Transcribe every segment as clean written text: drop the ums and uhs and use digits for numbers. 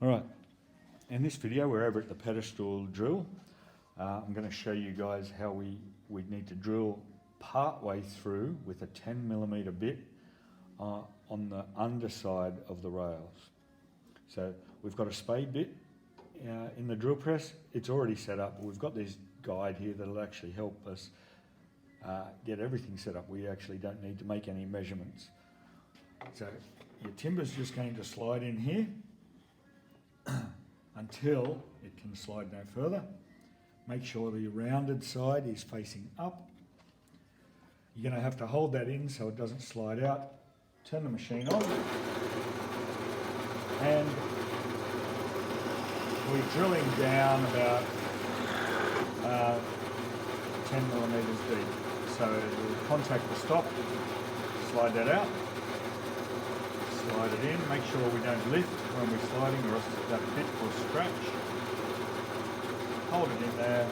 Alright, in this video we're over at the pedestal drill. I'm going to show you guys how we need to drill part way through with a 10mm bit on the underside of the rails. So we've got a spade bit in the drill press. It's already set up. We've got this guide here that'll actually help us get everything set up. We actually don't need to make any measurements. So your timber's just going to slide in here until it can slide no further. Make sure the rounded side is facing up. You're going to have to hold that in so it doesn't slide out. Turn the machine on, and we're drilling down about 10mm deep. So we'll contact the stop, slide that out, slide it in, make sure we don't lift when we're sliding or else that bit will scratch. Hold it in there.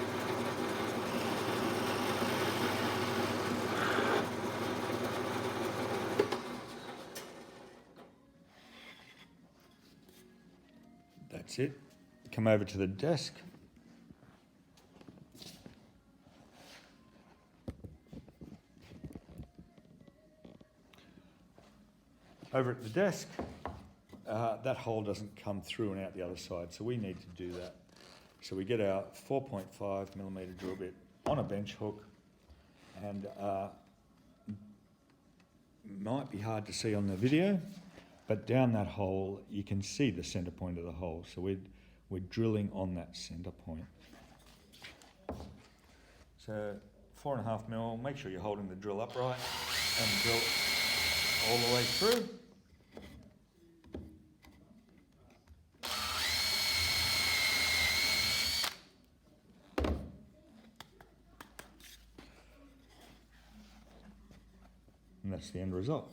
That's it. Come over to the desk. Over at the desk, that hole doesn't come through and out the other side, so we need to do that. So we get our 4.5mm drill bit on a bench hook, and might be hard to see on the video, but down that hole you can see the center point of the hole. So we're drilling on that center point. So 4.5mm, make sure you're holding the drill upright and drill all the way through. And that's the end result.